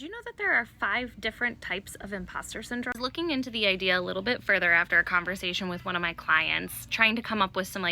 Did you know that there are 5 different types of imposter syndrome? I was looking into the idea a little bit further after a conversation with one of my clients, trying to come up with some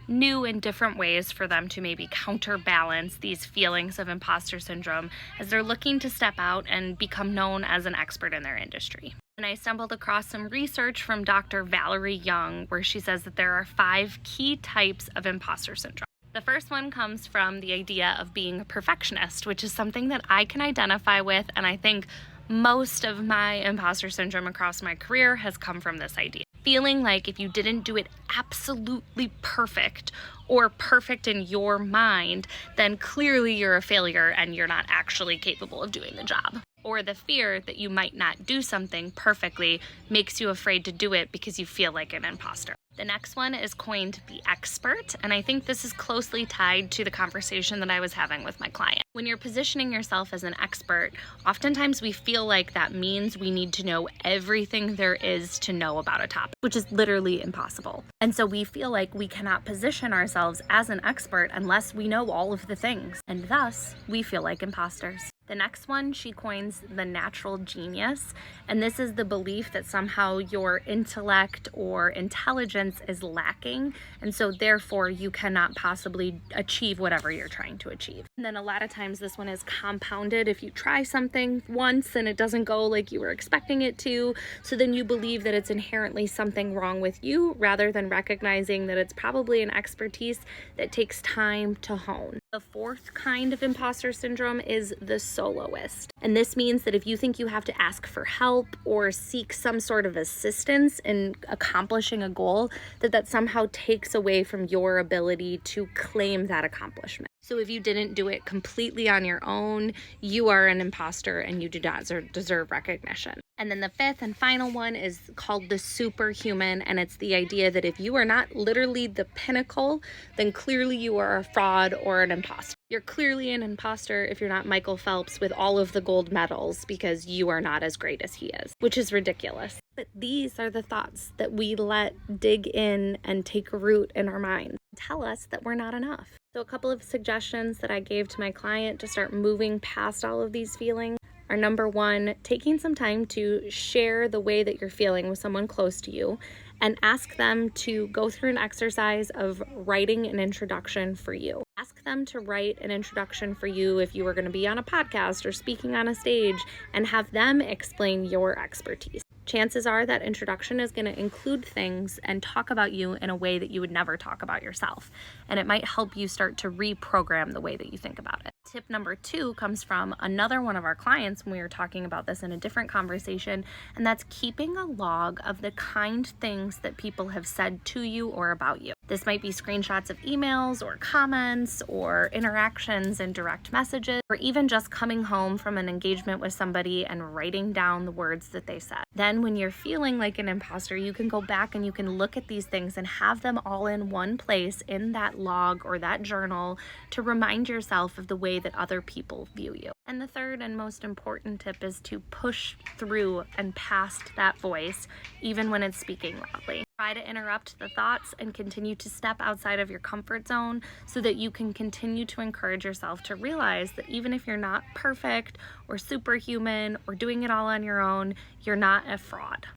new and different ways for them to maybe counterbalance these feelings of imposter syndrome as they're looking to step out and become known as an expert in their industry. And I stumbled across some research from Dr. Valerie Young where she says that there are 5 key types of imposter syndrome. The first one comes from the idea of being a perfectionist, which is something that I can identify with, and I think most of my imposter syndrome across my career has come from this idea. Feeling like if you didn't do it absolutely perfect or perfect in your mind, then clearly you're a failure and you're not actually capable of doing the job. Or the fear that you might not do something perfectly makes you afraid to do it because you feel like an imposter. The next one is coined the expert, and I think this is closely tied to the conversation that I was having with my client. When you're positioning yourself as an expert, oftentimes we feel like that means we need to know everything there is to know about a topic, which is literally impossible. And so we feel like we cannot position ourselves as an expert unless we know all of the things, and thus we feel like imposters. The next one she coins the natural genius, and this is the belief that somehow your intellect or intelligence is lacking, and so therefore you cannot possibly achieve whatever you're trying to achieve. And then a lot of times this one is compounded if you try something once and it doesn't go like you were expecting it to, so then you believe that it's inherently something wrong with you rather than recognizing that it's probably an expertise that takes time to hone. The fourth kind of imposter syndrome is the soloist. And this means that if you think you have to ask for help or seek some sort of assistance in accomplishing a goal, that somehow takes away from your ability to claim that accomplishment. So if you didn't do it completely on your own, you are an imposter and you do not deserve recognition. And then the fifth and final one is called the superhuman, and it's the idea that if you are not literally the pinnacle, then clearly you are a fraud or an imposter. You're clearly an imposter if you're not Michael Phelps with all of the gold medals because you are not as great as he is, which is ridiculous. But these are the thoughts that we let dig in and take root in our minds, tell us that we're not enough. So a couple of suggestions that I gave to my client to start moving past all of these feelings are: number one, taking some time to share the way that you're feeling with someone close to you and ask them to go through an exercise of writing an introduction for you. Ask them to write an introduction for you if you were going to be on a podcast or speaking on a stage, and have them explain your expertise. Chances are that introduction is going to include things and talk about you in a way that you would never talk about yourself. And it might help you start to reprogram the way that you think about it. Tip number 2 comes from another one of our clients when we were talking about this in a different conversation, and that's keeping a log of the kind things that people have said to you or about you. This might be screenshots of emails or comments or interactions in direct messages, or even just coming home from an engagement with somebody and writing down the words that they said. Then when you're feeling like an imposter, you can go back and you can look at these things and have them all in one place in that log or that journal to remind yourself of the way that other people view you. And the third and most important tip is to push through and past that voice, even when it's speaking loudly. Try to interrupt the thoughts and continue to step outside of your comfort zone so that you can continue to encourage yourself to realize that even if you're not perfect or superhuman or doing it all on your own, you're not a fraud.